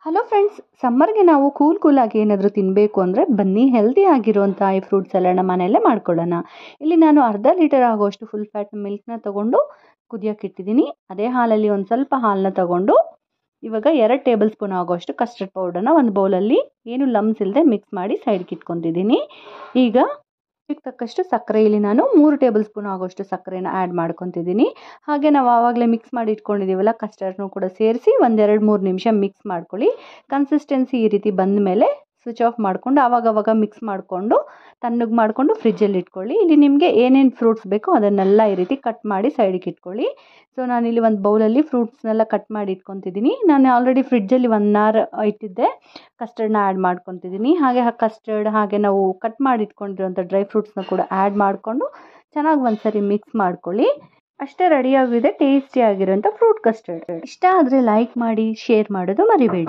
Hello friends, ಸಮ್ಮರ್ಗೆ ನಾವು ಕೂಲಾಗಿ ಏನಾದರೂ ತಿನ್ನಬೇಕು ಅಂದರೆ ಬನ್ನಿ ಹೆಲ್ದಿ ಆಗಿರುವಂಥ ಈ ಫ್ರೂಟ್ಸ್ ಸಲಾಡ್ನ ಮನೆಯಲ್ಲೇ ಮಾಡ್ಕೊಳ್ಳೋಣ. ಇಲ್ಲಿ ನಾನು ಅರ್ಧ ಲೀಟರ್ ಆಗುವಷ್ಟು ಫುಲ್ ಫ್ಯಾಟ್ ಮಿಲ್ಕ್ನ ತೊಗೊಂಡು ಕುದಿಯೋಕೆ ಇಟ್ಟಿದ್ದೀನಿ. ಅದೇ ಹಾಲಲ್ಲಿ ಒಂದು ಸ್ವಲ್ಪ ಹಾಲನ್ನ ತೊಗೊಂಡು ಇವಾಗ 2 ಟೇಬಲ್ ಸ್ಪೂನ್ ಆಗುವಷ್ಟು ಕಸ್ಟರ್ಡ್ ಪೌಡರ್ನ ಒಂದು ಬೌಲಲ್ಲಿ ಏನು ಲಮ್ಸ್ ಇಲ್ಲದೆ ಮಿಕ್ಸ್ ಮಾಡಿ ಸೈಡ್ಗೆ ಇಟ್ಕೊತಿದ್ದೀನಿ. ಈಗ ತಕ್ಕಷ್ಟು ಸಕ್ಕರೆ, ಇಲ್ಲಿ ನಾನು 3 ಟೇಬಲ್ ಸ್ಪೂನ್ ಆಗುವಷ್ಟು ಸಕ್ಕರೆನ ಆ್ಯಡ್ ಮಾಡ್ಕೊತಿದ್ದೀನಿ. ಹಾಗೆ ನಾವು ಆವಾಗಲೇ ಮಿಕ್ಸ್ ಮಾಡಿ ಇಟ್ಕೊಂಡಿದ್ದೀವಲ್ಲ ಕಸ್ಟರ್ಡ್ನು ಕೂಡ ಸೇರಿಸಿ 1-2-3 ನಿಮಿಷ ಮಿಕ್ಸ್ ಮಾಡ್ಕೊಳ್ಳಿ. ಕನ್ಸಿಸ್ಟೆನ್ಸಿ ಈ ರೀತಿ ಬಂದ ಮೇಲೆ ಸ್ವಿಚ್ ಆಫ್ ಮಾಡಿಕೊಂಡು ಆವಾಗವಾಗ ಮಿಕ್ಸ್ ಮಾಡಿಕೊಂಡು ತಣ್ಣಗೆ ಮಾಡಿಕೊಂಡು ಫ್ರಿಜ್ಜಲ್ಲಿ ಇಟ್ಕೊಳ್ಳಿ. ಇಲ್ಲಿ ನಿಮಗೆ ಏನೇನು ಫ್ರೂಟ್ಸ್ ಬೇಕೋ ಅದನ್ನೆಲ್ಲ ಈ ರೀತಿ ಕಟ್ ಮಾಡಿ ಸೈಡಿಗೆ ಇಟ್ಕೊಳ್ಳಿ. ಸೊ ನಾನಿಲ್ಲಿ ಒಂದು ಬೌಲಲ್ಲಿ ಫ್ರೂಟ್ಸ್ನೆಲ್ಲ ಕಟ್ ಮಾಡಿ ಇಟ್ಕೊತಿದ್ದೀನಿ. ನಾನು ಆಲ್ರೆಡಿ ಫ್ರಿಡ್ಜಲ್ಲಿ 1 ಅವರ್ ಇಟ್ಟಿದ್ದೆ. ಕಸ್ಟರ್ಡ್ನ ಆ್ಯಡ್ ಮಾಡ್ಕೊತಿದ್ದೀನಿ. ಹಾಗೆ ಕಸ್ಟರ್ಡ್ ಹಾಗೆ ನಾವು ಕಟ್ ಮಾಡಿ ಇಟ್ಕೊಂಡಿರೋಂಥ ಡ್ರೈ ಫ್ರೂಟ್ಸ್ನ ಕೂಡ ಆ್ಯಡ್ ಮಾಡಿಕೊಂಡು ಚೆನ್ನಾಗಿ ಒಂದ್ಸರಿ ಮಿಕ್ಸ್ ಮಾಡ್ಕೊಳ್ಳಿ. ಅಷ್ಟೇ ರೆಡಿಯಾಗಿದೆ ಟೇಸ್ಟಿಯಾಗಿರೋಂಥ ಫ್ರೂಟ್ ಕಸ್ಟರ್ಡ್. ಇಷ್ಟ ಆದರೆ ಲೈಕ್ ಮಾಡಿ, ಶೇರ್ ಮಾಡೋದು ಮರಿಬೇಡಿ.